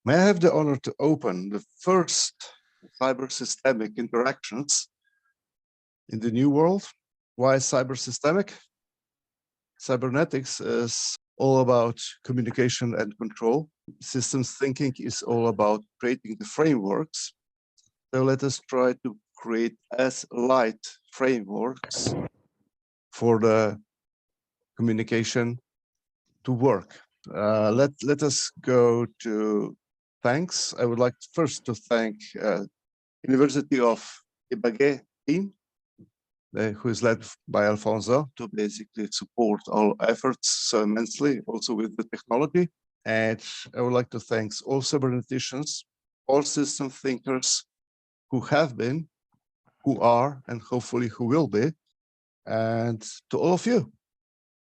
May I have the honor to open the first cyber-systemic interactions in the new world? Why cyber-systemic? Cybernetics is all about communication and control. Systems thinking is all about creating the frameworks. So let us try to create as light frameworks for the communication to work. Let us go to thanks. I would like first to thank University of Ibagué team, who is led by Alfonso, to basically support our efforts so immensely, also with the technology. And I would like to thank all cyberneticians, all system thinkers who have been, who are, and hopefully who will be, and to all of you,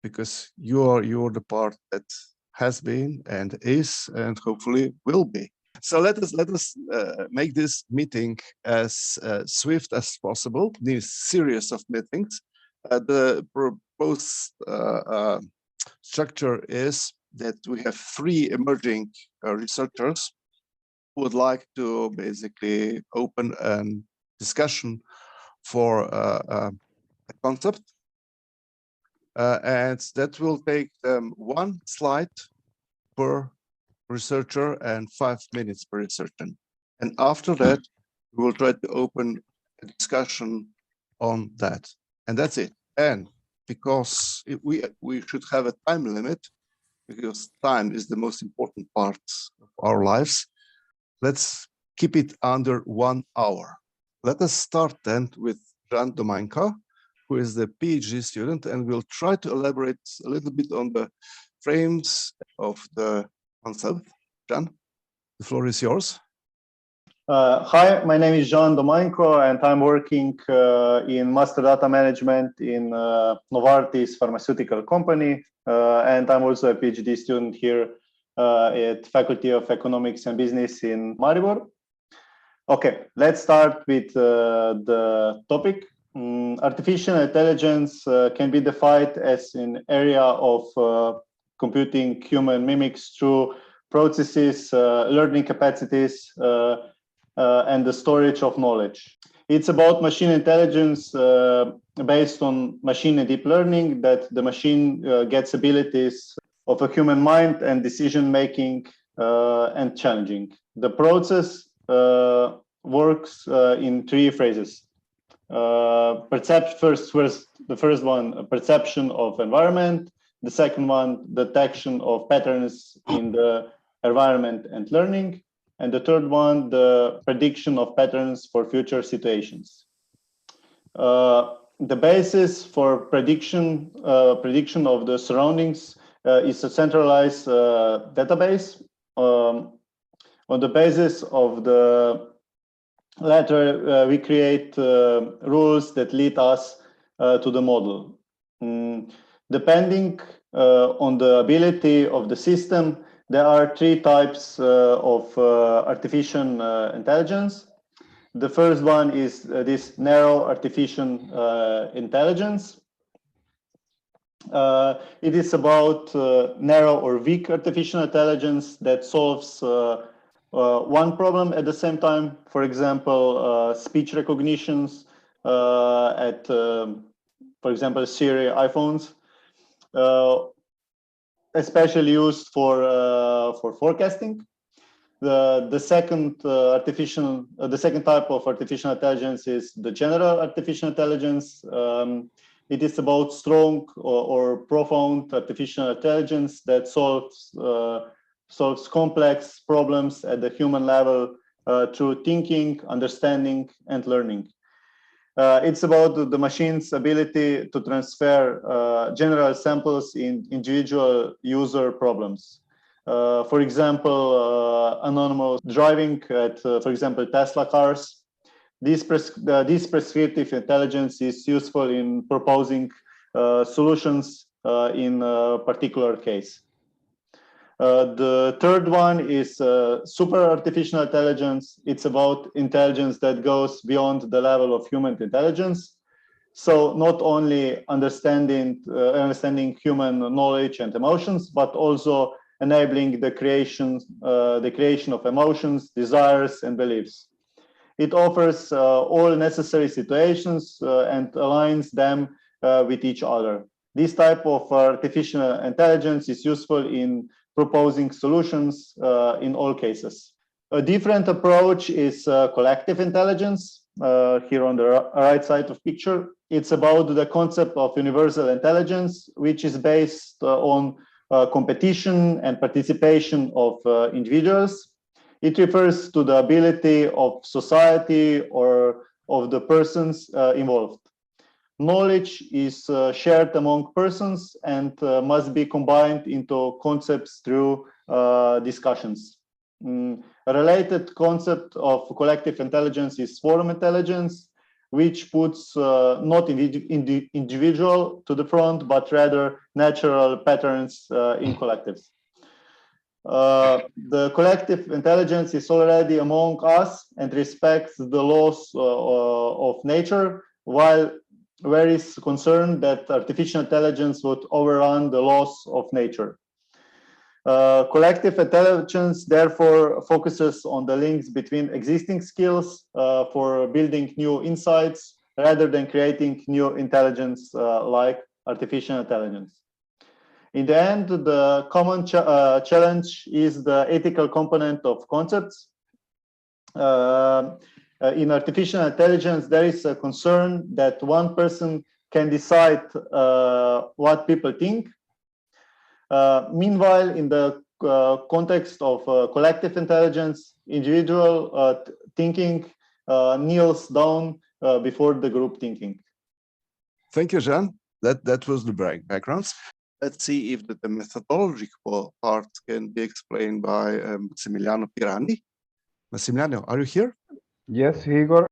because you're the part that has been and is and hopefully will be. So let us make this meeting as swift as possible. This series of meetings. The proposed structure is that we have 3 emerging researchers who would like to basically open a discussion for a concept. And that will take 1 slide per researcher and 5 minutes per researcher. And after that, we will try to open a discussion on that. And that's it. And because we should have a time limit, because time is the most important part of our lives, let's keep it under 1 hour. Let us start then with Domanjko, who is the PhD student, and we'll try to elaborate a little bit on the frames of the concept. Jan, the floor is yours. Hi, my name is Domanjko, and I'm working in master data management in Novartis pharmaceutical company, and I'm also a PhD student here at Faculty of Economics and Business in Maribor. Okay, let's start with the topic. Artificial intelligence can be defined as an area of computing human mimics through processes, learning capacities, and the storage of knowledge. It's about machine intelligence based on machine and deep learning, that the machine gets abilities of a human mind and decision making and challenging. The process works in 3 phases. The first one, perception of environment. The second one, detection of patterns in the environment and learning. And the third one, the prediction of patterns for future situations. The basis for prediction of the surroundings is a centralized database. On the basis of the latter, we create rules that lead us to the model. Depending on the ability of the system, there are 3 types of artificial intelligence. The first one is this narrow artificial intelligence. It is about narrow or weak artificial intelligence that solves one problem at the same time. For example, speech recognitions at, for example, Siri iPhones, especially used for forecasting. The second type of artificial intelligence is the general artificial intelligence. It is about strong or profound artificial intelligence that solves complex problems at the human level through thinking, understanding, and learning. It's about the machine's ability to transfer general samples in individual user problems. For example, autonomous driving at, for example, Tesla cars. This prescriptive intelligence is useful in proposing solutions in a particular case. The third one is super artificial intelligence. It's about intelligence that goes beyond the level of human intelligence. So not only understanding human knowledge and emotions, but also enabling the creation of emotions, desires, and beliefs. It offers all necessary situations and aligns them with each other. This type of artificial intelligence is useful in proposing solutions in all cases. A different approach is collective intelligence. Here on the right side of picture, it's about the concept of universal intelligence, which is based on competition and participation of individuals. It refers to the ability of society or of the persons involved. Knowledge is shared among persons and must be combined into concepts through discussions. A related concept of collective intelligence is forum intelligence, which puts not individual to the front, but rather natural patterns in collectives. The collective intelligence is already among us and respects the laws of nature, while there is concern that artificial intelligence would overrun the laws of nature. Collective intelligence therefore focuses on the links between existing skills for building new insights rather than creating new intelligence like artificial intelligence. In the end, the common challenge is the ethical component of concepts. In artificial intelligence, there is a concern that one person can decide what people think. Meanwhile, in the context of collective intelligence, individual thinking kneels down before the group thinking. Thank you, Jan. That was the backgrounds. Let's see if the methodological part can be explained by Massimiliano Pirani. Massimiliano, are you here? Yes, Igor.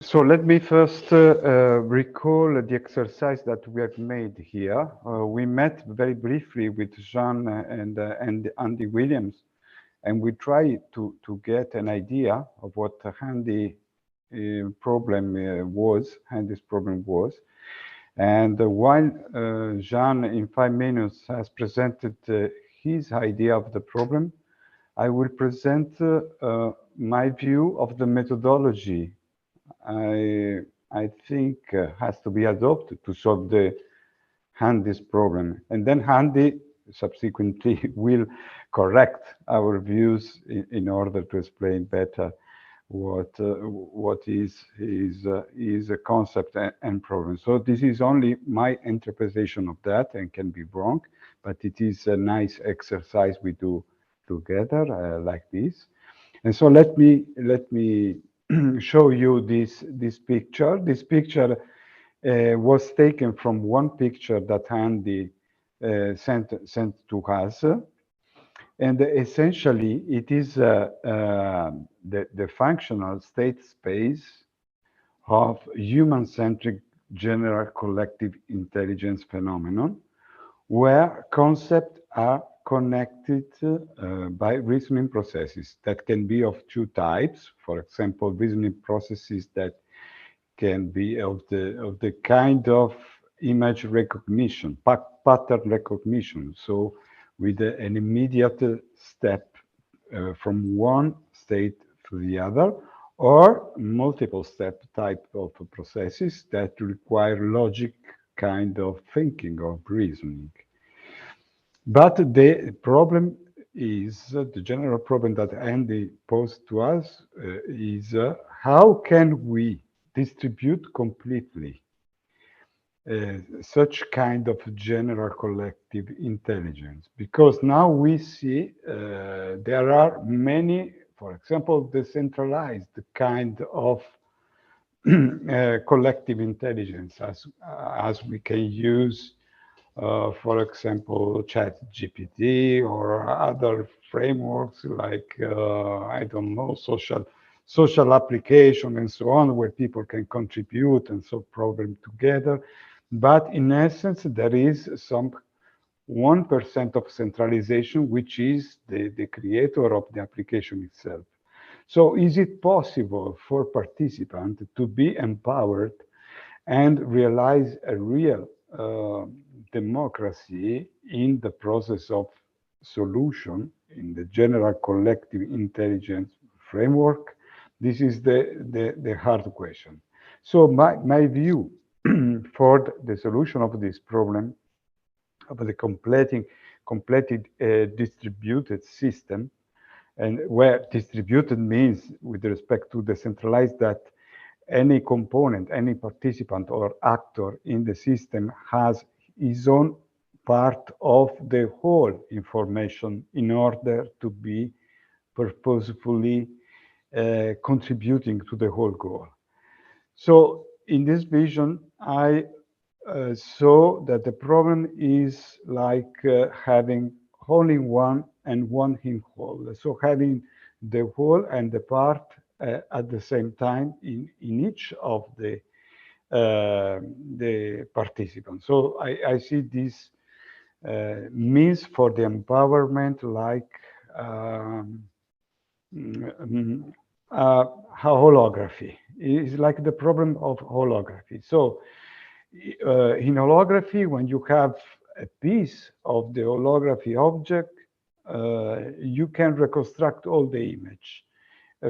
So let me first recall the exercise that we have made here. We met very briefly with Jean and Andy Williams, and we tried to get an idea of what Andy's problem was. And while Jean, in 5 minutes, has presented his idea of the problem, I will present my view of the methodology I think has to be adopted to solve Andy's problem. And then Andy subsequently will correct our views in order to explain better what is a concept and problem. So this is only my interpretation of that and can be wrong, but it is a nice exercise we do together like this. And so let me show you this picture. This picture was taken from one picture that Andy sent to us. And essentially, it is the functional state space of human-centric general collective intelligence phenomenon, where concepts are connected by reasoning processes that can be of two types. For example, reasoning processes that can be of the kind of image recognition, pattern recognition. So with an immediate step from one state to the other, or multiple step type of processes that require logic kind of thinking or reasoning. But the problem is, the general problem that Andy posed to us is how can we distribute completely such kind of general collective intelligence? Because now we see there are many, for example, decentralized kind of collective intelligence as we can use for example, ChatGPT or other frameworks like, I don't know, social application and so on, where people can contribute and solve problems together. But in essence, there is 1% of centralization, which is the creator of the application itself. So is it possible for participants to be empowered and realize a real democracy in the process of solution in the general collective intelligence framework? This is the hard question. So my view for the solution of this problem of the completed distributed system, and where distributed means with respect to decentralized, that any component, any participant or actor in the system has his own part of the whole information in order to be purposefully contributing to the whole goal. So in this vision, I saw that the problem is like having whole in one and one in whole. So having the whole and the part at the same time in each of the participants. So I see this means for the empowerment like holography. It's like the problem of holography. So in holography, when you have a piece of the holography object, you can reconstruct all the image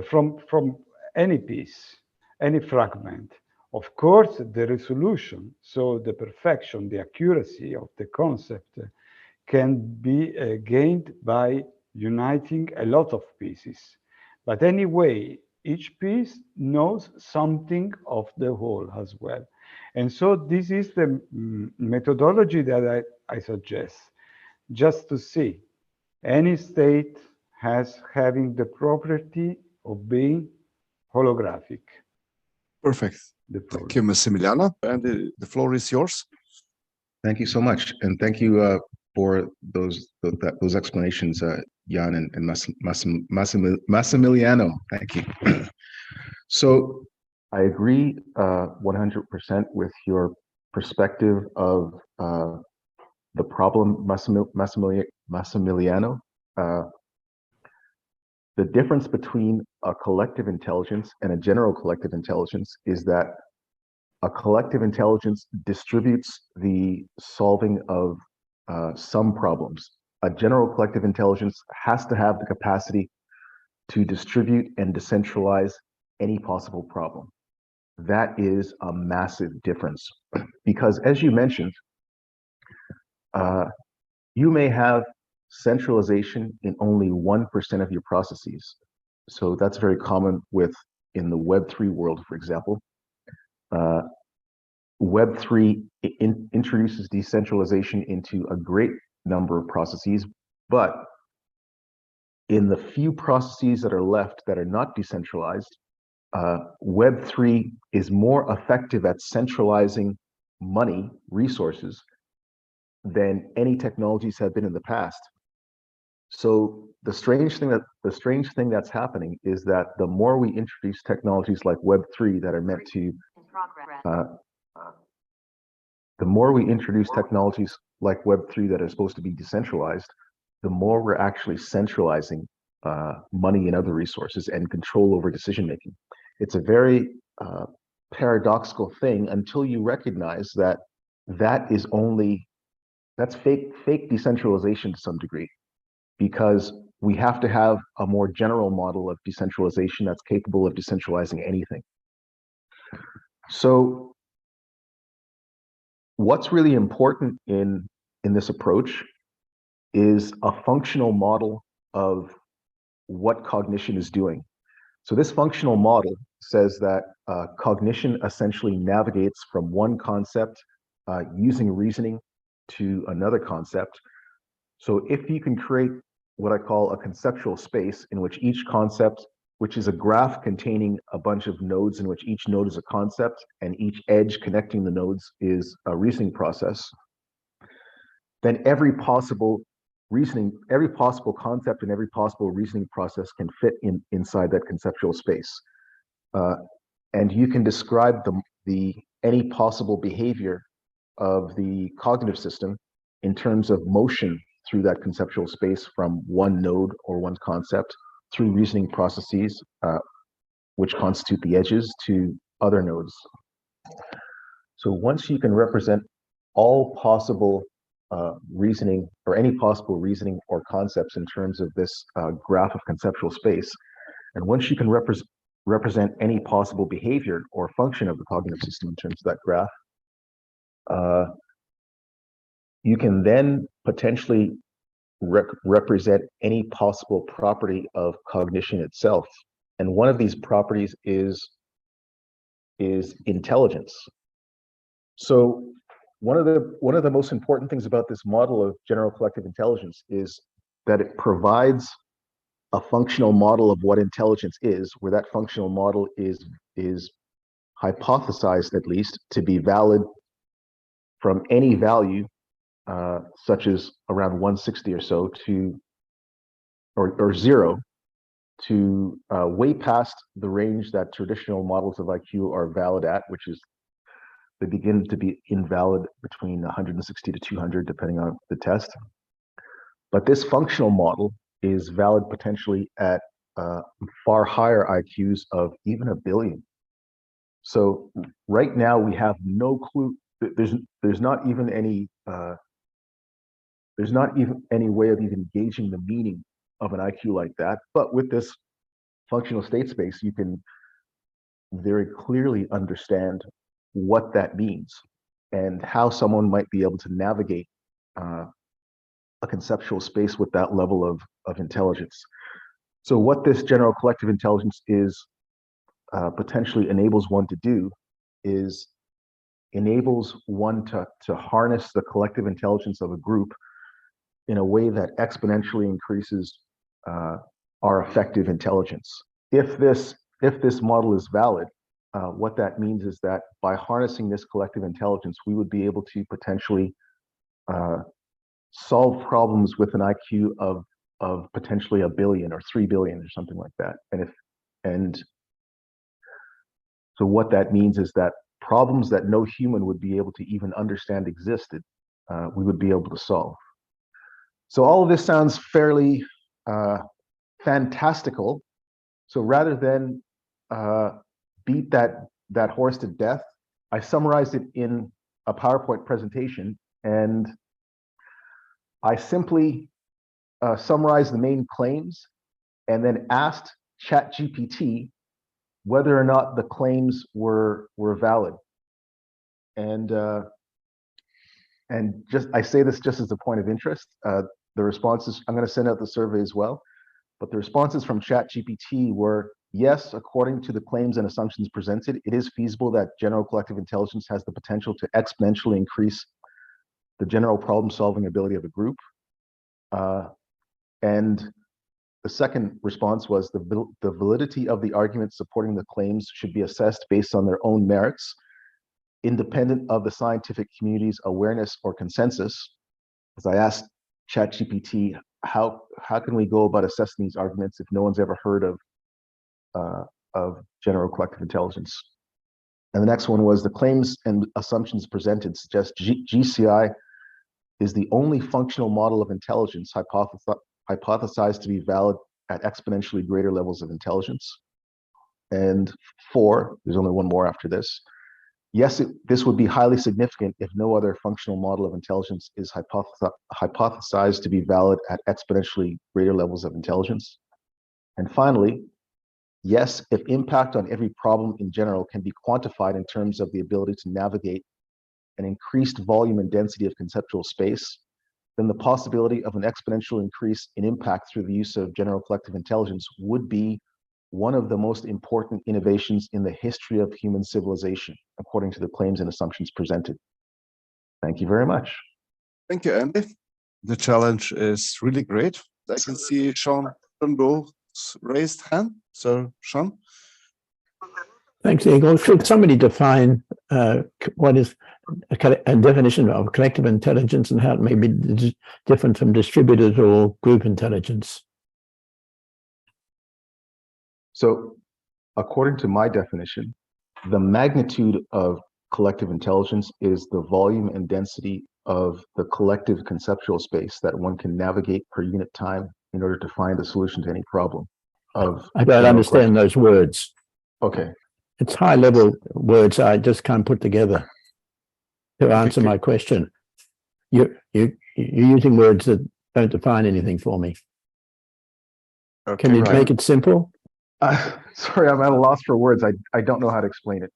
from any piece, any fragment. Of course, the resolution, so the perfection, the accuracy of the concept can be gained by uniting a lot of pieces. But anyway, each piece knows something of the whole as well. And so this is the methodology that I suggest, just to see any state has having the property of being holographic. Perfect. Thank you, Massimiliano. And the floor is yours. Thank you so much. And thank you for those explanations, Jan and Massimiliano. Thank you. So I agree 100% with your perspective of the problem, Massimiliano. The difference between a collective intelligence and a general collective intelligence is that a collective intelligence distributes the solving of some problems. A general collective intelligence has to have the capacity to distribute and decentralize any possible problem. That is a massive difference because, as you mentioned, you may have centralization in only 1% of your processes. So that's very common in the Web3 world, for example. Web3 introduces decentralization into a great number of processes, but in the few processes that are left that are not decentralized, Web3 is more effective at centralizing money, resources, than any technologies have been in the past. So the strange thing that's happening is that the more we introduce technologies like Web3 that are meant to the more we introduce technologies like Web3 that are supposed to be decentralized, the more we're actually centralizing money and other resources and control over decision making. It's a very paradoxical thing until you recognize that that's fake decentralization to some degree, because we have to have a more general model of decentralization that's capable of decentralizing anything. So what's really important in this approach is a functional model of what cognition is doing. So this functional model says that cognition essentially navigates from one concept using reasoning to another concept. So if you can create what I call a conceptual space in which each concept, which is a graph containing a bunch of nodes in which each node is a concept and each edge connecting the nodes is a reasoning process, then every possible concept and every possible reasoning process can fit inside that conceptual space. And you can describe any possible behavior of the cognitive system in terms of motion through that conceptual space from one node or one concept through reasoning processes, which constitute the edges, to other nodes. So once you can represent all possible reasoning, or any possible reasoning or concepts in terms of this graph of conceptual space, and once you can represent any possible behavior or function of the cognitive system in terms of that graph, you can then potentially represent any possible property of cognition itself. And one of these properties is intelligence. So one of the most important things about this model of general collective intelligence is that it provides a functional model of what intelligence is, where that functional model is hypothesized, at least, to be valid from any value, such as around 160 or so, or 0, to way past the range that traditional models of IQ are valid at, which is they begin to be invalid between 160 to 200, depending on the test. But this functional model is valid potentially at far higher IQs of even 1 billion. So right now we have no clue. There's not even any way of even gauging the meaning of an IQ like that. But with this functional state space, you can very clearly understand what that means and how someone might be able to navigate a conceptual space with that level of intelligence. So what this general collective intelligence is potentially enables one to do is enables one to harness the collective intelligence of a group in a way that exponentially increases our effective intelligence. If this model is valid, what that means is that by harnessing this collective intelligence, we would be able to potentially solve problems with an IQ of potentially 1 billion or 3 billion or something like that. And so what that means is that problems that no human would be able to even understand existed, we would be able to solve. So all of this sounds fairly fantastical. So rather than beat that horse to death, I summarized it in a PowerPoint presentation, and I simply summarized the main claims and then asked ChatGPT whether or not the claims were valid. And just I say this just as a point of interest. The responses, I'm going to send out the survey as well, but the responses from ChatGPT were, yes, according to the claims and assumptions presented, it is feasible that general collective intelligence has the potential to exponentially increase the general problem-solving ability of a group. And the second response was the validity of the arguments supporting the claims should be assessed based on their own merits, independent of the scientific community's awareness or consensus. As I asked ChatGPT, how can we go about assessing these arguments if no one's ever heard of general collective intelligence? And the next one was the claims and assumptions presented suggest GCI is the only functional model of intelligence hypothesized to be valid at exponentially greater levels of intelligence. And 4, there's only one more after this. Yes, this would be highly significant if no other functional model of intelligence is hypothesized to be valid at exponentially greater levels of intelligence. And finally, yes, if impact on every problem in general can be quantified in terms of the ability to navigate an increased volume and density of conceptual space, then the possibility of an exponential increase in impact through the use of general collective intelligence would be one of the most important innovations in the history of human civilization, according to the claims and assumptions presented. Thank you very much. Thank you, Andy. The challenge is really great. I can see Sean Turnbull's raised hand. So, Sean? Thanks, Igor. Should somebody define what is a definition of collective intelligence and how it may be different from distributed or group intelligence? So, according to my definition, the magnitude of collective intelligence is the volume and density of the collective conceptual space that one can navigate per unit time in order to find a solution to any problem. I don't understand those words. Okay. It's high level words I just can't put together to answer my question. You're using words that don't define anything for me. Okay, Can you make it simple? Sorry, I'm at a loss for words. I don't know how to explain it.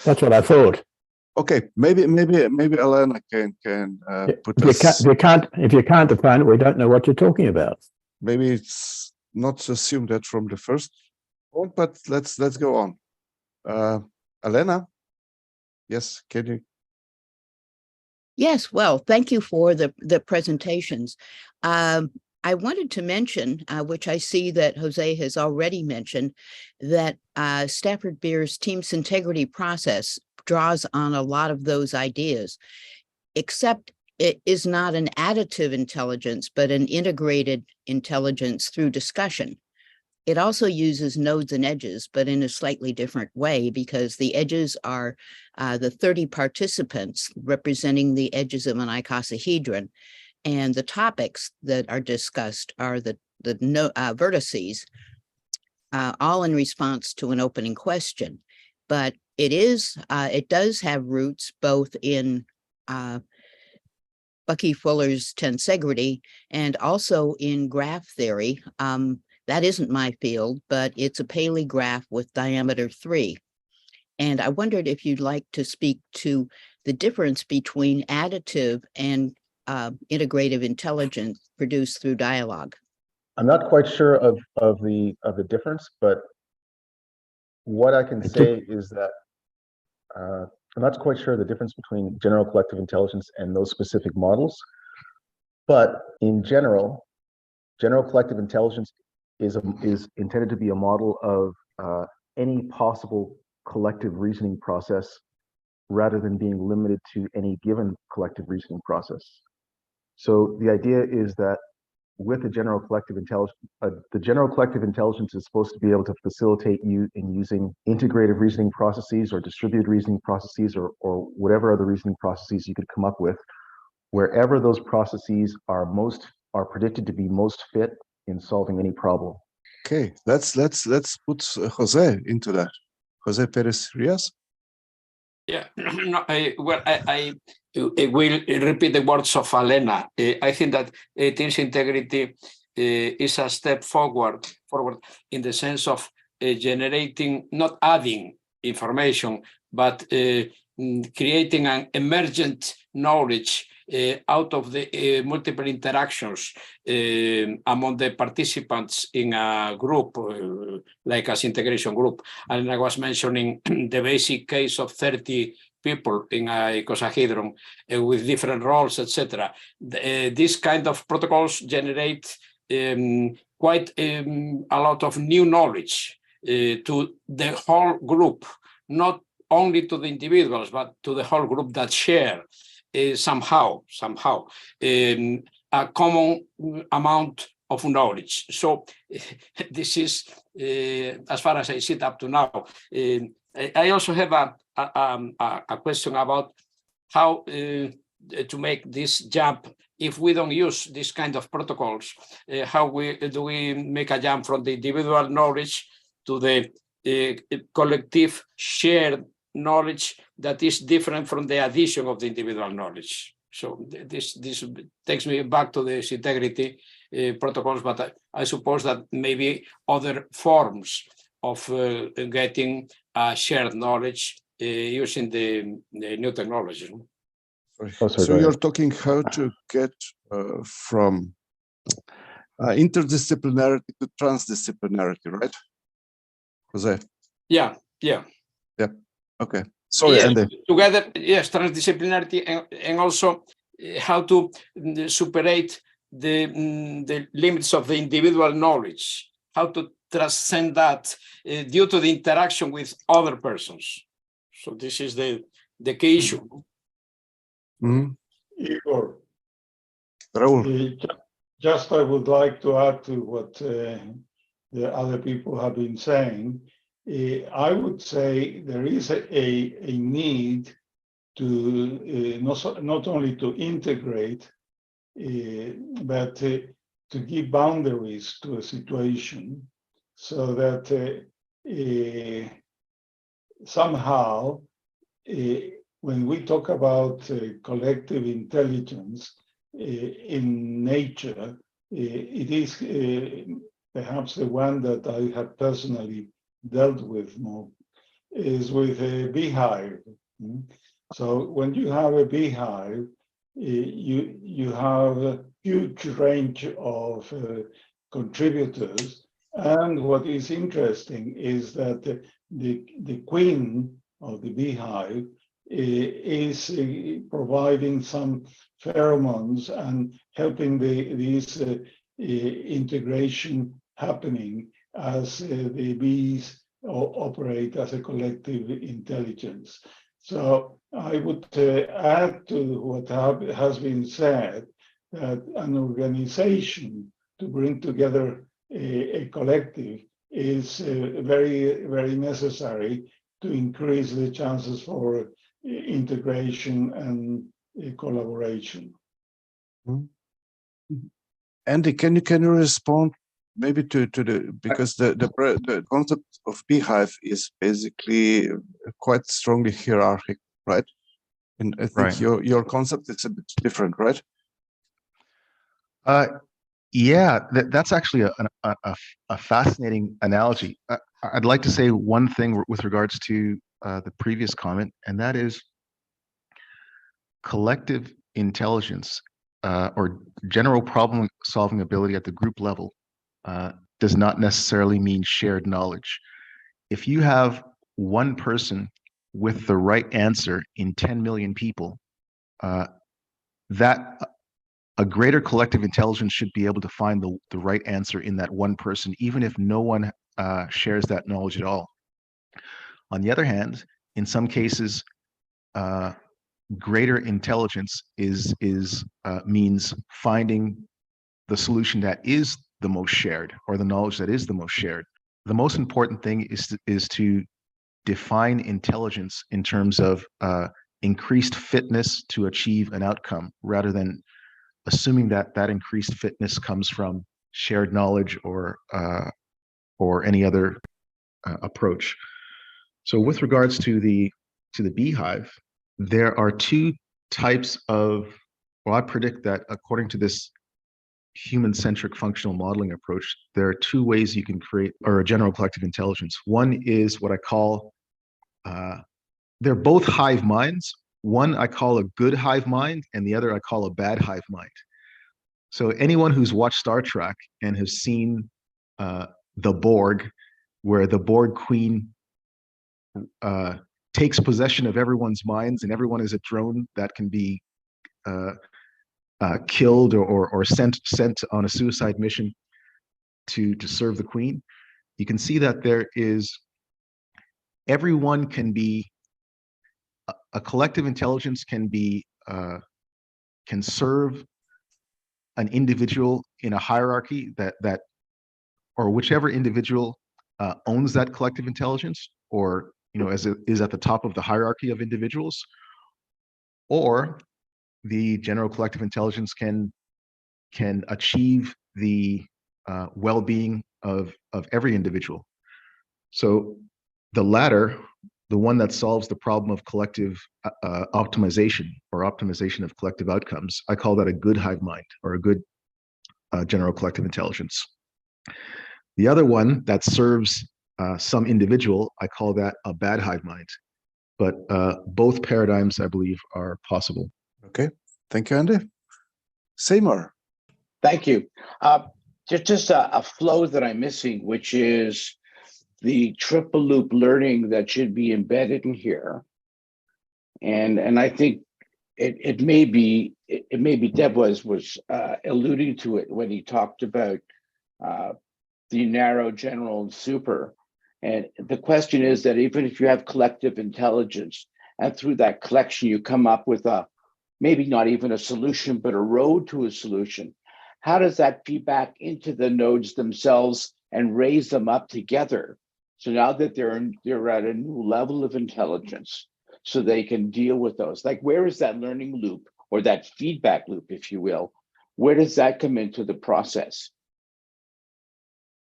That's what I thought. Okay, maybe Elena can put If you can't define it, we don't know what you're talking about. Maybe it's not to assume that from the first point, but let's go on. Elena, yes, can you? Yes, well, thank you for the presentations. I wanted to mention, which I see that Jose has already mentioned, that Stafford Beer's Teams Integrity process draws on a lot of those ideas, except it is not an additive intelligence, but an integrated intelligence through discussion. It also uses nodes and edges, but in a slightly different way, because the edges are the 30 participants representing the edges of an icosahedron. And the topics that are discussed are the vertices, all in response to an opening question. But it does have roots both in Bucky Fuller's tensegrity and also in graph theory. That isn't my field, but it's a Paley graph with diameter 3. And I wondered if you'd like to speak to the difference between additive and integrative intelligence produced through dialogue. I'm not quite sure of the difference, but what I can say is that I'm not quite sure of the difference between general collective intelligence and those specific models. But in general, general collective intelligence is intended to be a model of any possible collective reasoning process rather than being limited to any given collective reasoning process. So the idea is that with the general collective intelligence is supposed to be able to facilitate you in using integrative reasoning processes or distributed reasoning processes or whatever other reasoning processes you could come up with, wherever those processes are predicted to be most fit in solving any problem. Okay, let's put Jose into that. Jose Perez Rias. Yeah, no, I will repeat the words of Elena. I think that Teams integrity is a step forward in the sense of generating, not adding information, but creating an emergent knowledge out of the multiple interactions among the participants in a group, like as integration group. And I was mentioning the basic case of 30 people in a icosahedron with different roles, etc. These kind of protocols generate quite a lot of new knowledge to the whole group, not only to the individuals, but to the whole group that share somehow a common amount of knowledge. So this is, as far as I see it up to now. I also have a question about how to make this jump if we don't use this kind of protocols. How do we make a jump from the individual knowledge to the collective shared knowledge that is different from the addition of the individual knowledge? So this takes me back to the integrity protocols, but I suppose that maybe other forms of getting shared knowledge using the new technology. So you're talking how to get from interdisciplinarity to transdisciplinarity, right, Jose? Yeah. Okay. Sorry, yes, Andy. Together, yes, transdisciplinarity and also how to separate the limits of the individual knowledge, how to transcend that due to the interaction with other persons. So this is the key issue. Mm-hmm. Igor, Raul. just I would like to add to what the other people have been saying. I would say there is a need to not only to integrate, but to give boundaries to a situation so that somehow when we talk about collective intelligence in nature, it is perhaps the one that I have personally dealt with more, is with a beehive. So when you have a beehive, you have a huge range of contributors. And what is interesting is that the queen of the beehive is providing some pheromones and helping this integration happening as the bees operate as a collective intelligence. So I would add to what has been said, that an organization to bring together a collective is very, very necessary to increase the chances for integration and collaboration. Andy, can you respond maybe to the, because the concept of beehive is basically quite strongly hierarchical, right? And I think your concept is a bit different, right? Yeah, that's actually a fascinating analogy. I'd like to say one thing with regards to the previous comment, and that is collective intelligence or general problem-solving ability at the group level does not necessarily mean shared knowledge. If you have one person with the right answer in 10 million people, that a greater collective intelligence should be able to find the right answer in that one person, even if no one shares that knowledge at all. On the other hand, in some cases, greater intelligence means finding the solution that is the most shared, or the knowledge that is the most shared. The most important thing is to define intelligence in terms of increased fitness to achieve an outcome, rather than assuming that that increased fitness comes from shared knowledge or any other approach. So with regards to the beehive, there are two types of, well, I predict that according to this human-centric functional modeling approach, there are two ways you can create or a general collective intelligence. One is what I call, they're both hive minds. One I call a good hive mind, and the other I call a bad hive mind. So anyone who's watched Star Trek and has seen the Borg, where the Borg queen takes possession of everyone's minds, and everyone is a drone that can be killed or sent on a suicide mission to serve the queen. You can see that there is, everyone can be, a collective intelligence can be, can serve an individual in a hierarchy that or whichever individual owns that collective intelligence, or as it is at the top of the hierarchy of individuals, or the general collective intelligence can achieve the well-being of every individual. So the latter, the one that solves the problem of collective optimization or optimization of collective outcomes, I call that a good hive mind, or a good general collective intelligence. The other one that serves some individual, I call that a bad hive mind. But both paradigms, I believe, are possible. Okay, thank you, Andy. Seymour. Thank you. Just a flow that I'm missing, which is the triple loop learning that should be embedded in here. And I think it may be Deb was alluding to it when he talked about the narrow, general, and super. And the question is that even if you have collective intelligence, and through that collection you come up with maybe not even a solution, but a road to a solution, how does that feed back into the nodes themselves and raise them up together? So now that they're at a new level of intelligence. so they can deal with those? Like, where is that learning loop or that feedback loop, if you will? Where does that come into the process?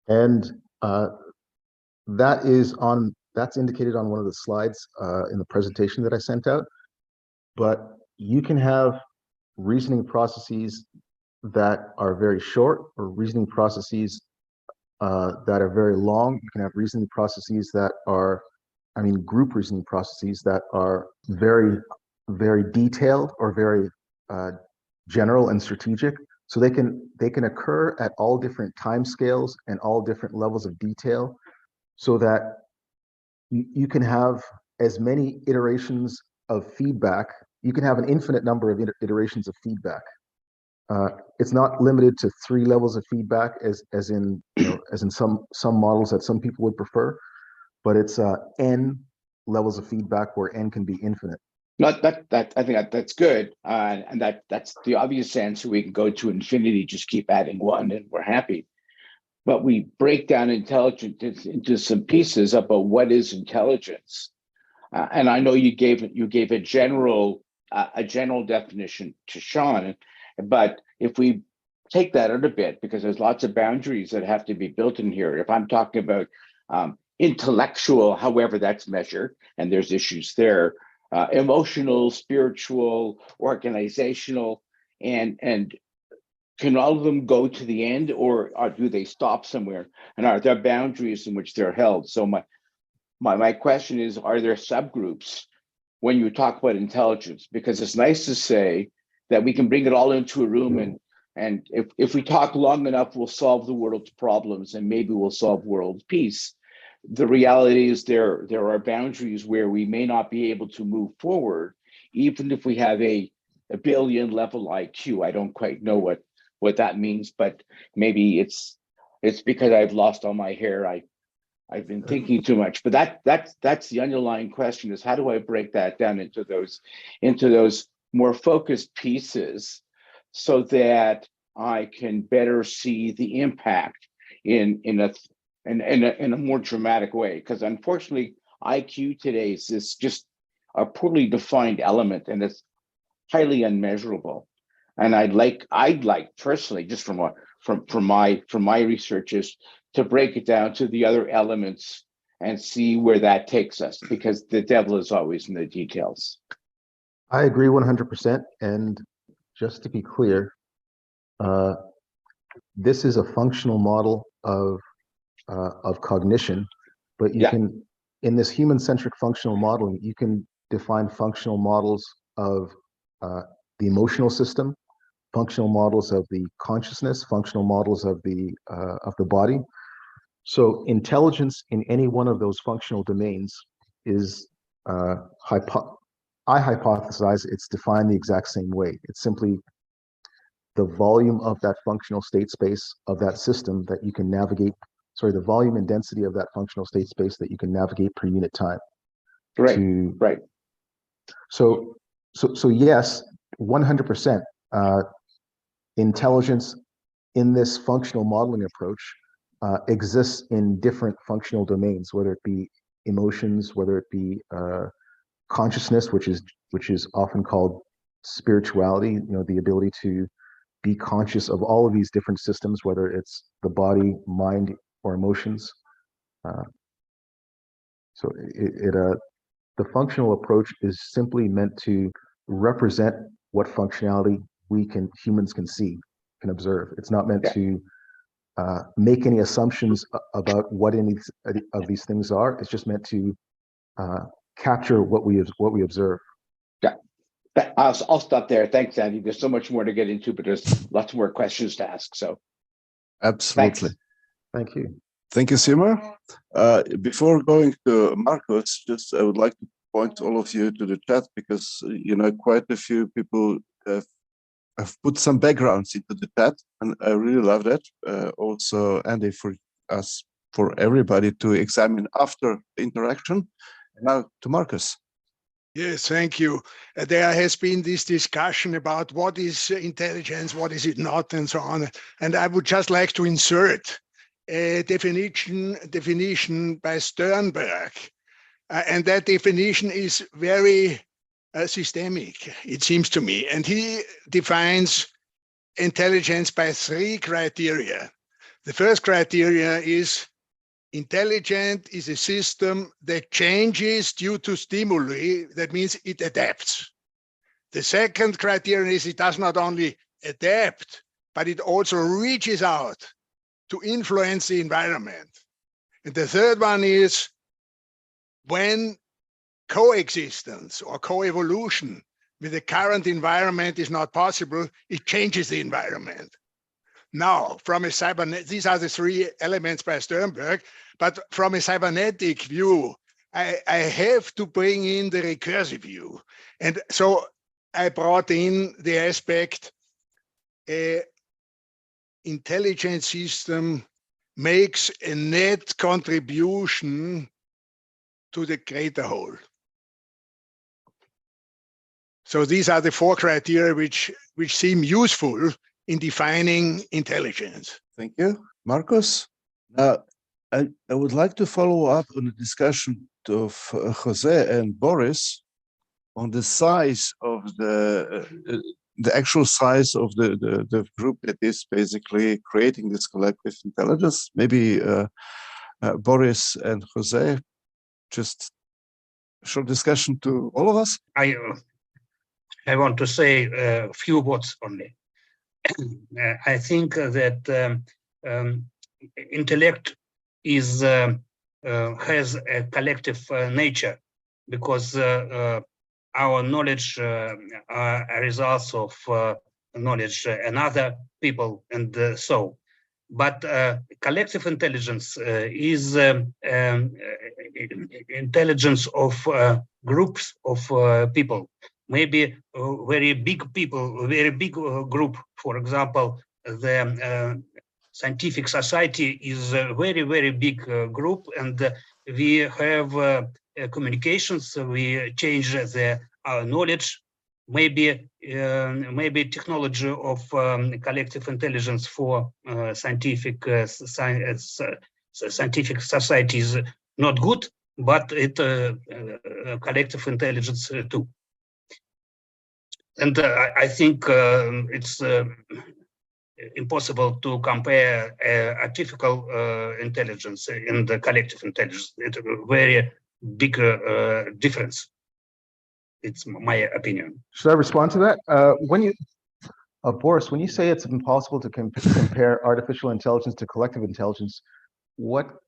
And that's indicated on one of the slides in the presentation that I sent out. But you can have reasoning processes that are very short, or reasoning processes that are very long. You can have reasoning processes that are, group reasoning processes that are very, very detailed or very general and strategic. So they can occur at all different time scales and all different levels of detail, so that you can have as many iterations of feedback. You can have an infinite number of iterations of feedback. It's not limited to 3 levels of feedback as in some models that some people would prefer, but it's n levels of feedback where n can be infinite. Not that I think that's good, and that's the obvious answer. We can go to infinity, just keep adding 1, and we're happy. But we break down intelligence into some pieces about what is intelligence, and I know you gave a general definition to Sean, but if we take that out a bit, because there's lots of boundaries that have to be built in here. If I'm talking about intellectual, however that's measured, and there's issues there, emotional, spiritual, organizational, and can all of them go to the end, or do they stop somewhere? And are there boundaries in which they're held? So my question is, are there subgroups when you talk about intelligence? Because it's nice to say that we can bring it all into a room, and if we talk long enough, we'll solve the world's problems, and maybe we'll solve world peace. The reality is there are boundaries where we may not be able to move forward, even if we have a billion level IQ. I don't quite know what that means, but maybe it's because I've lost all my hair. I've been thinking too much, but that's the underlying question: is how do I break that down into those more focused pieces, so that I can better see the impact in a more dramatic way? Because unfortunately, IQ today is just a poorly defined element, and it's highly unmeasurable. And I'd like personally, just from my researches, to break it down to the other elements and see where that takes us, because the devil is always in the details. I agree 100%. And just to be clear, this is a functional model of cognition, but you can, in this human-centric functional modeling, you can define functional models of the emotional system, functional models of the consciousness, functional models of the body. So intelligence in any one of those functional domains is, I hypothesize it's defined the exact same way. It's simply the volume of that functional state space of that system that you can navigate, the volume and density of that functional state space that you can navigate per unit time. Right. So yes, 100%. Intelligence in this functional modeling approach exists in different functional domains, whether it be emotions, whether it be consciousness, which is often called spirituality, the ability to be conscious of all of these different systems, whether it's the body, mind, or emotions. So the functional approach is simply meant to represent what functionality humans can see, can observe. It's not meant to make any assumptions about what any of these things are. It's just meant to capture what we observe. Yeah, I'll stop there. Thanks, Andy. There's so much more to get into, but there's lots more questions to ask. So, absolutely. Thank you. Thank you, Simar. Before going to Marcos, I would like to point all of you to the chat, because quite a few people have put some backgrounds into the chat, and I really love that. Also, Andy, for everybody to examine after the interaction. Now to Marcus. Yes, thank you. There has been this discussion about what is intelligence, what is it not, and so on. And I would just like to insert a definition by Sternberg, And that definition is very systemic, it seems to me. And he defines intelligence by 3 criteria. The first criteria is intelligent is a system that changes due to stimuli. That means it adapts. The second criterion is it does not only adapt, but it also reaches out to influence the environment. And the third one is when coexistence or coevolution with the current environment is not possible, it changes the environment. Now, from a cybernetic, these are the 3 elements by Sternberg, but from a cybernetic view, I have to bring in the recursive view. And so I brought in the aspect, a intelligent system makes a net contribution to the greater whole. So these are the 4 criteria which seem useful in defining intelligence. Thank you. Marcos? Now, I would like to follow up on the discussion of Jose and Boris on the size of the actual size of the group that is basically creating this collective intelligence. Maybe Boris and Jose, just a short discussion to all of us. I want to say a few words only. I think that intellect is has a collective nature, because our knowledge are results of knowledge and other people, and so. But collective intelligence is intelligence of groups of people. Maybe very big people, very big group. For example, the scientific society is a very, very big group, and we have communications. We change our knowledge. Maybe technology of collective intelligence for scientific society is not good, but it collective intelligence too. And I think it's impossible to compare artificial intelligence and the collective intelligence. It's a very big difference. It's my opinion. Should I respond to that? When you, Boris, when you say it's impossible to compare artificial intelligence to collective intelligence, what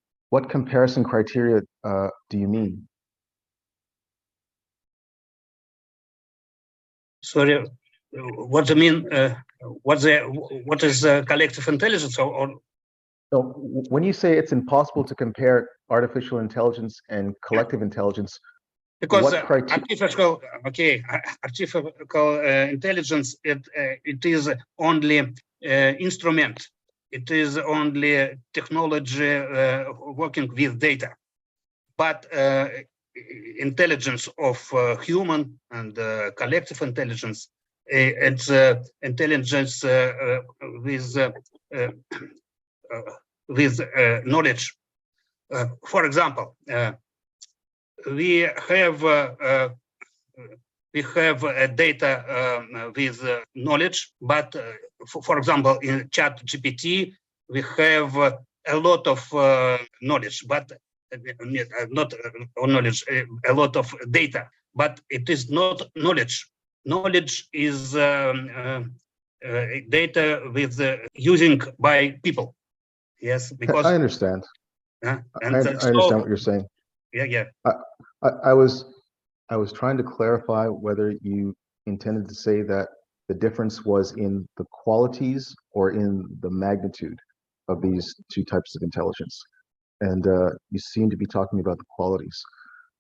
comparison criteria do you mean? Sorry, what do you mean? What is collective intelligence? Or So when you say it's impossible to compare artificial intelligence and collective intelligence, because artificial intelligence, it is only instrument. It is only technology working with data. But intelligence of human and collective intelligence, it's intelligence with knowledge. For example, we have data with knowledge, but for example, in ChatGPT, we have a lot of knowledge, but not knowledge, a lot of data, but it is not knowledge. Knowledge is data with using by people. Yes, because I understand. And I understand what you're saying. Yeah. I was trying to clarify whether you intended to say that the difference was in the qualities or in the magnitude of these 2 types of intelligence. And you seem to be talking about the qualities.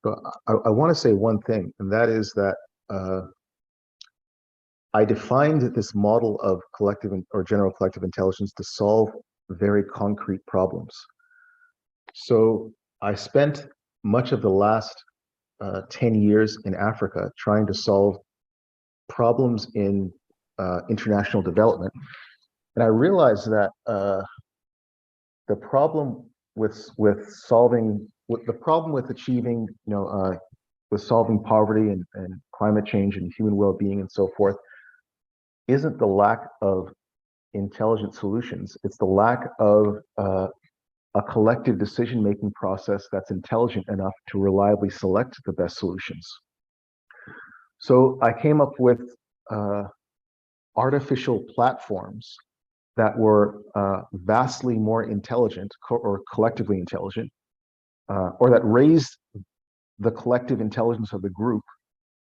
But I want to say one thing, and that is that I defined this model of collective or general collective intelligence to solve very concrete problems. So I spent much of the last 10 years in Africa trying to solve problems in international development. And I realized that the problem with solving the problem with achieving, with solving poverty and climate change and human well-being and so forth isn't the lack of intelligent solutions. It's the lack of a collective decision-making process that's intelligent enough to reliably select the best solutions. So I came up with artificial platforms that were vastly more intelligent or collectively intelligent, or that raised the collective intelligence of the group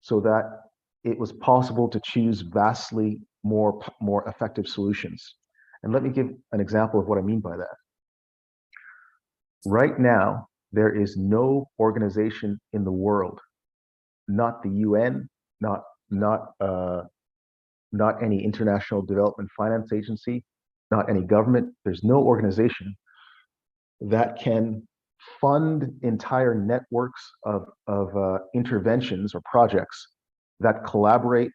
so that it was possible to choose vastly more effective solutions. And let me give an example of what I mean by that. Right now, there is no organization in the world, not the UN, not any international development finance agency, not any government. There's no organization that can fund entire networks of interventions or projects that collaborate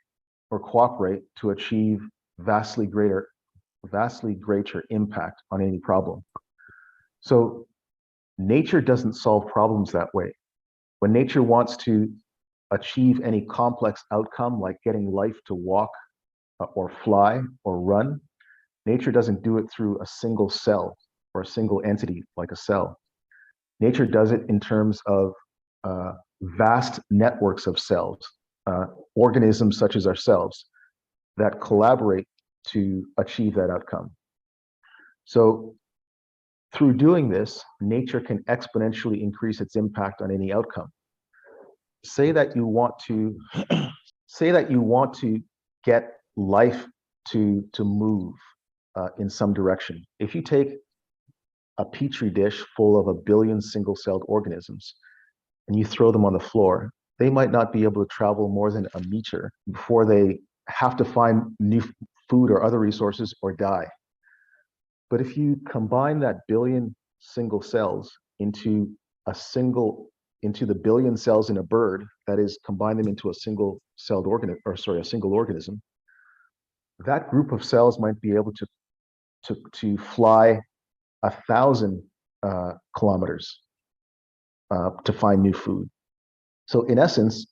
or cooperate to achieve vastly greater impact on any problem. So nature doesn't solve problems that way. When nature wants to achieve any complex outcome, like getting life to walk or fly or run, nature doesn't do it through a single cell or a single entity like a cell. Nature does it in terms of vast networks of cells, organisms such as ourselves that collaborate to achieve that outcome. So through doing this, nature can exponentially increase its impact on any outcome. Say that you want to get life to move in some direction. If you take a petri dish full of 1 billion single-celled organisms and you throw them on the floor, they might not be able to travel more than a meter before they have to find new food or other resources or die. But if you combine that billion single cells into the billion cells in a bird, that is, combine them into a single-celled organism, a single organism, that group of cells might be able to fly 1,000 kilometers to find new food. So in essence,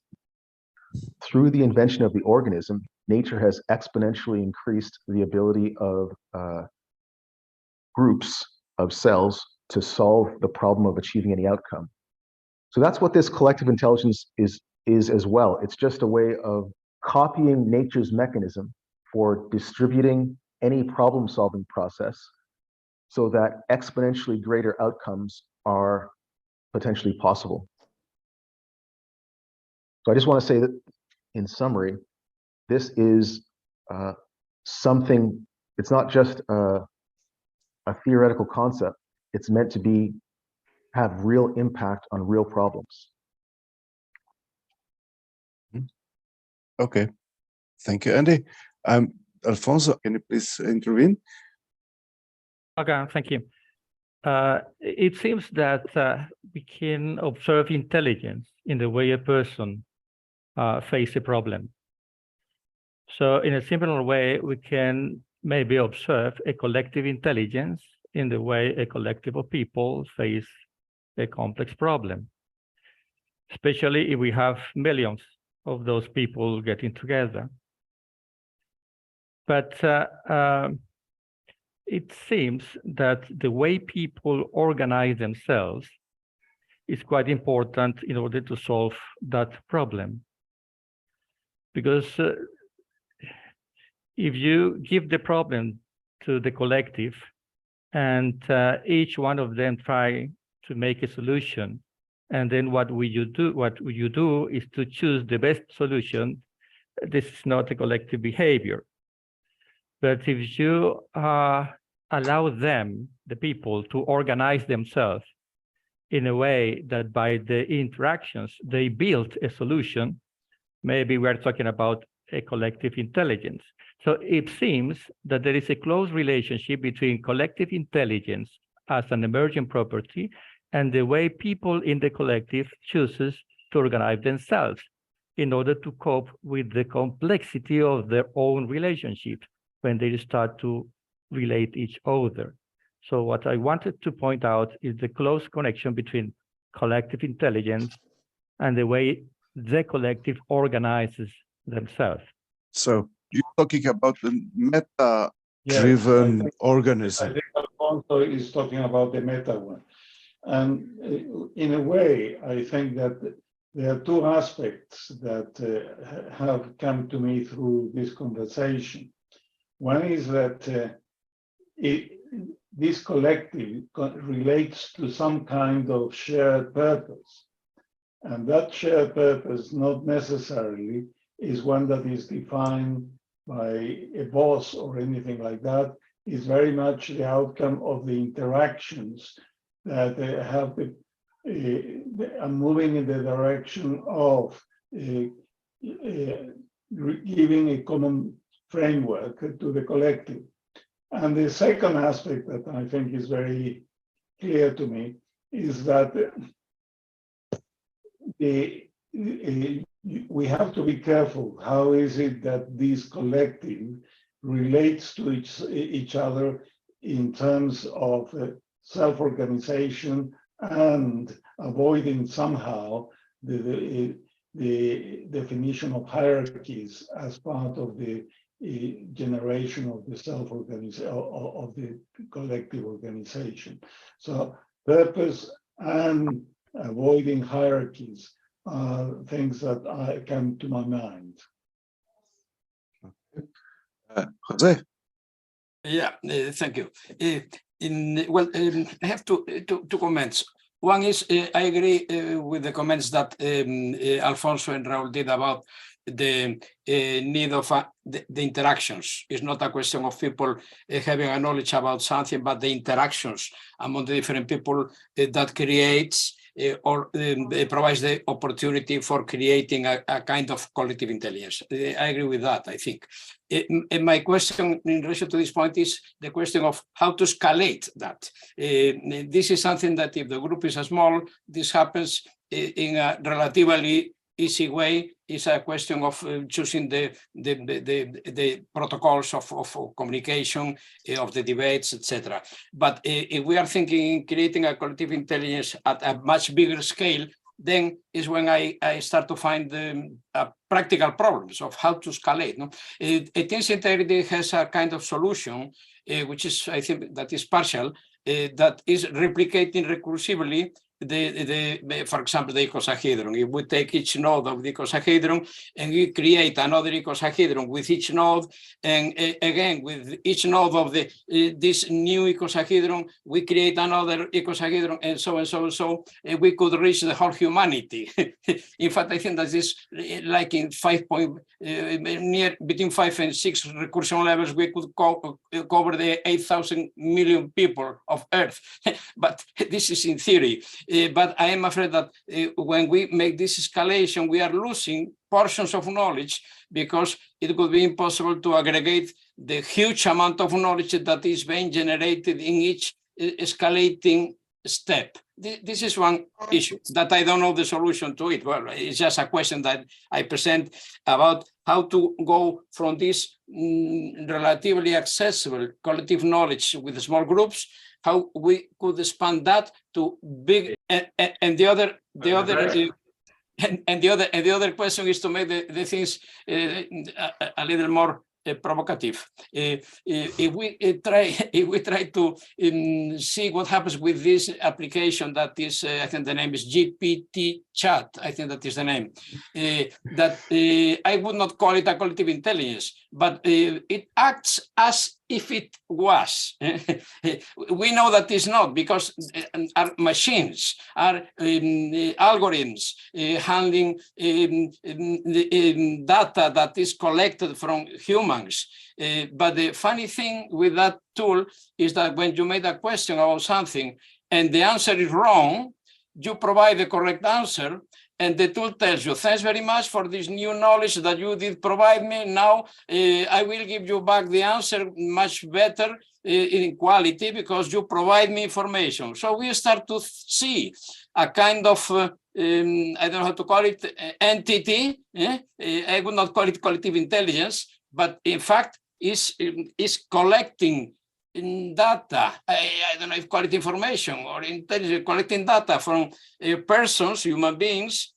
through the invention of the organism, nature has exponentially increased the ability of groups of cells to solve the problem of achieving any outcome. So that's what this collective intelligence is as well. It's just a way of copying nature's mechanism for distributing any problem-solving process so that exponentially greater outcomes are potentially possible. So I just want to say that, in summary, this is something, it's not just a theoretical concept, it's meant to have real impact on real problems. Okay, thank you, Andy. Alfonso, can you please intervene? Okay, thank you. It seems that we can observe intelligence in the way a person faces a problem. So in a similar way, we can maybe observe a collective intelligence in the way a collective of people face a complex problem, especially if we have millions of those people getting together. But it seems that the way people organize themselves is quite important in order to solve that problem. Because if you give the problem to the collective and each one of them try to make a solution, and then what you do is to choose the best solution, this is not a collective behavior. But if you allow them, the people, to organize themselves in a way that by the interactions they build a solution, maybe we're talking about a collective intelligence. So it seems that there is a close relationship between collective intelligence as an emerging property and the way people in the collective chooses to organize themselves in order to cope with the complexity of their own relationships when they start to relate each other. So what I wanted to point out is the close connection between collective intelligence and the way the collective organizes themselves. So you're talking about the meta-driven Yes, I organism. think Alfonso is talking about the meta one. And in a way, I think that there are two aspects that have come to me through this conversation. One is that this collective relates to some kind of shared purpose. And that shared purpose not necessarily is one that is defined by a boss or anything like that. It's very much the outcome of the interactions that have are moving in the direction of giving a common framework to the collective. And the second aspect that I think is very clear to me is that we have to be careful. How is it that this collective relates to each other in terms of self-organization and avoiding somehow the definition of hierarchies as part of the generation of the self-organization, of the collective organization. So purpose and avoiding hierarchies are things that come to my mind. Jose? Yeah, thank you. I have two comments. One is I agree with the comments that Alfonso and Raul did about the need of the interactions. It's not a question of people having a knowledge about something, but the interactions among the different people that creates or provides the opportunity for creating a kind of collective intelligence. I agree with that, I think. And my question in relation to this point is the question of how to escalate that. This is something that if the group is small, this happens in a relatively easy way. Is a question of choosing the protocols of communication, of the debates, etc. But if we are thinking in creating a collective intelligence at a much bigger scale, then is when I start to find the practical problems of how to escalate. No? Teams integrity has a kind of solution, which is, I think, that is partial, that is replicating recursively for example, the icosahedron. If we take each node of the icosahedron and we create another icosahedron with each node, and again with each node of this new icosahedron, we create another icosahedron, and so and so and so, and we could reach the whole humanity. In fact, I think that is like in between 5 and 6 recursion levels, we could cover the 8,000 million people of Earth. But this is in theory. But I am afraid that when we make this escalation, we are losing portions of knowledge because it would be impossible to aggregate the huge amount of knowledge that is being generated in each escalating step. This is one issue that I don't know the solution to it. Well, it's just a question that I present about how to go from this relatively accessible collective knowledge with small groups, how we could expand that to big, and the other question is to make the things a little more provocative. If we try to see what happens with this application that is, I think the name is GPT chat, I think that is the name, that I would not call it a collective intelligence, but it acts as if it was. We know that it's not, because our machines, our algorithms handling data that is collected from humans. But the funny thing with that tool is that when you make a question about something and the answer is wrong, you provide the correct answer, and the tool tells you, thanks very much for this new knowledge that you did provide me. Now I will give you back the answer much better in quality because you provide me information. So we start to see a kind of, I don't know how to call it, entity. I would not call it collective intelligence, but in fact is collecting data, I don't know if quality information or intelligence, collecting data from persons, human beings,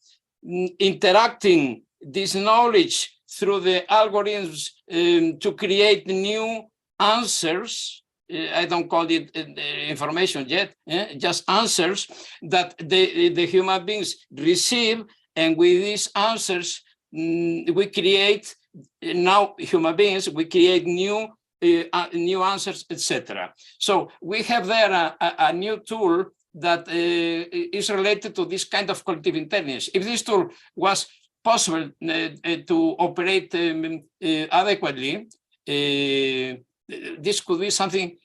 interacting this knowledge through the algorithms to create new answers. I don't call it information yet, just answers that the human beings receive, and with these answers, we create, now human beings, we create new answers, etc. So we have there a new tool that is related to this kind of collective intelligence. If this tool was possible to operate adequately, this could be something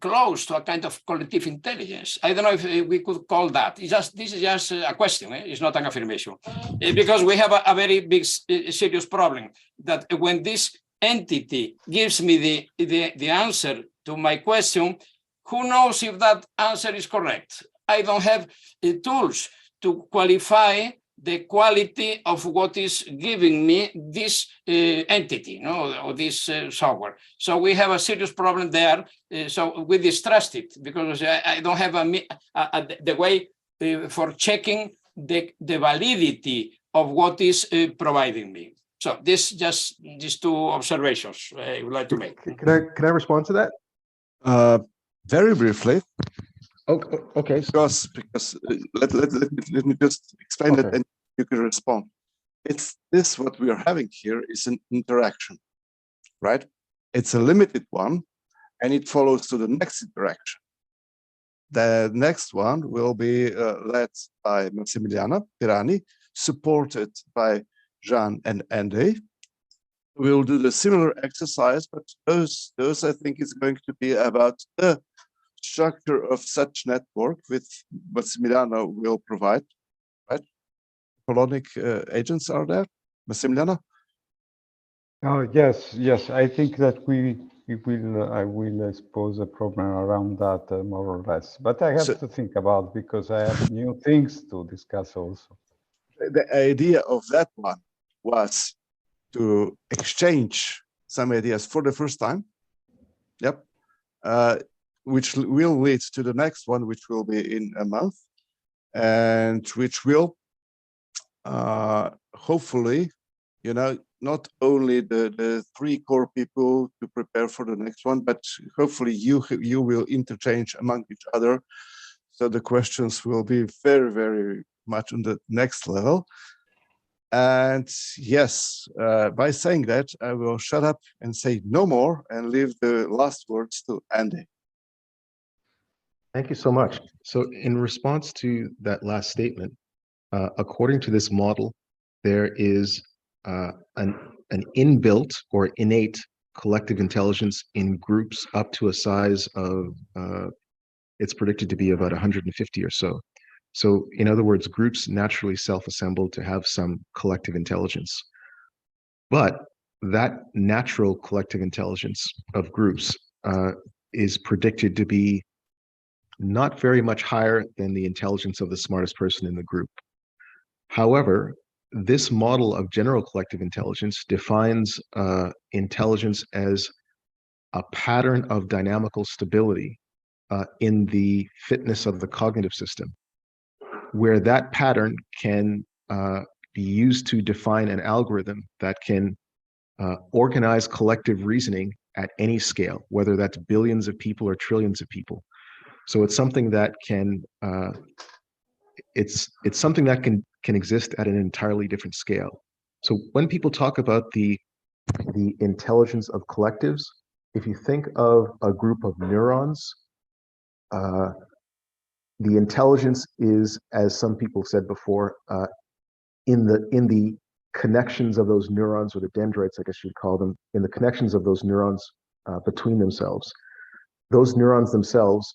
close to a kind of collective intelligence. I don't know if we could call that. This is just a question. It's not an affirmation, because we have a very big, serious problem that when this entity gives me the answer to my question, who knows if that answer is correct? I don't have tools to qualify the quality of what is giving me this entity, or this software. So we have a serious problem there. So we distrust it because I don't have the way for checking the validity of what is providing me. So these two observations I would like to make. Can I respond to that? Very briefly. Okay. Because let me just explain it, and you can respond. It's this what we are having here is an interaction, right? It's a limited one, and it follows to the next interaction. The next one will be led by Massimiliano Pirani, supported by Jean and Andy. We'll do the similar exercise, but those I think is going to be about the structure of such network with Massimiliano will provide, right? Polonic agents are there, Massimiliano? Oh, yes. I think that I will expose a problem around that more or less, but I have to think about, because I have new things to discuss also. The idea of that one was to exchange some ideas for the first time. Yep. Which will lead to the next one, which will be in a month, and which will hopefully, not only the three core people to prepare for the next one, but hopefully you will interchange among each other. So the questions will be very, very much on the next level. And yes, by saying that, I will shut up and say no more and leave the last words to Andy. Thank you so much. So in response to that last statement, according to this model, there is an inbuilt or innate collective intelligence in groups up to a size of, it's predicted to be about 150 or so. So in other words, groups naturally self-assemble to have some collective intelligence. But that natural collective intelligence of groups is predicted to be not very much higher than the intelligence of the smartest person in the group. However, this model of general collective intelligence defines intelligence as a pattern of dynamical stability in the fitness of the cognitive system, where that pattern can be used to define an algorithm that can organize collective reasoning at any scale, whether that's billions of people or trillions of people. So it's something that can it's something that can exist at an entirely different scale. So when people talk about the intelligence of collectives, if you think of a group of neurons, the intelligence is, as some people said before, in the connections of those neurons, or the dendrites, I guess you'd call them, in the connections of those neurons between themselves. Those neurons themselves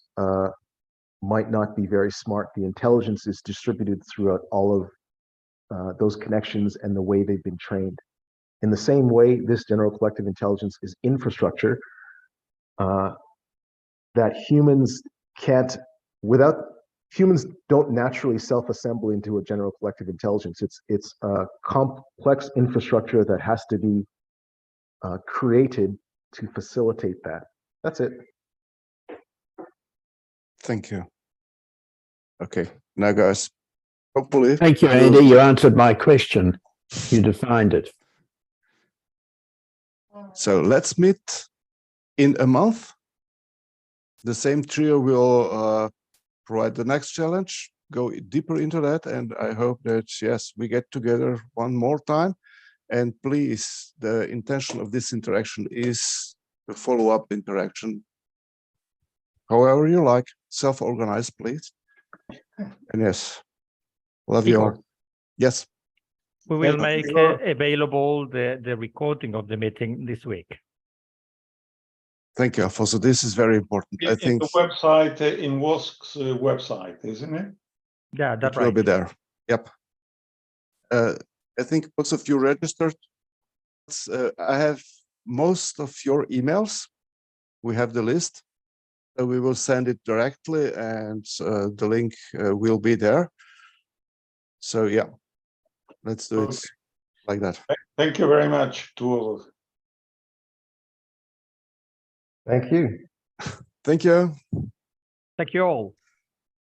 might not be very smart. The intelligence is distributed throughout all of those connections and the way they've been trained. In the same way, this general collective intelligence is infrastructure that humans can't, humans don't naturally self-assemble into a general collective intelligence. It's a complex infrastructure that has to be created to facilitate that. That's it. Thank you. Okay, now guys, hopefully. Thank you, Andy. You answered my question. You defined it. So let's meet in a month. The same trio will provide the next challenge, go deeper into that, and I hope that, yes, we get together one more time. And please, the intention of this interaction is to follow up interaction. However you like, self-organized, please. And yes, love you all. Yes. We will make available the recording of the meeting this week. Thank you, Alfonso. This is very important. I think the website in WASC's website, isn't it? Yeah, that's it will right. be there. Yep. I think most of you registered. I have most of your emails. We have the list. We will send it directly, and the link will be there. So yeah, let's do it like that. Thank you very much to all. Thank you. Thank you. Thank you all.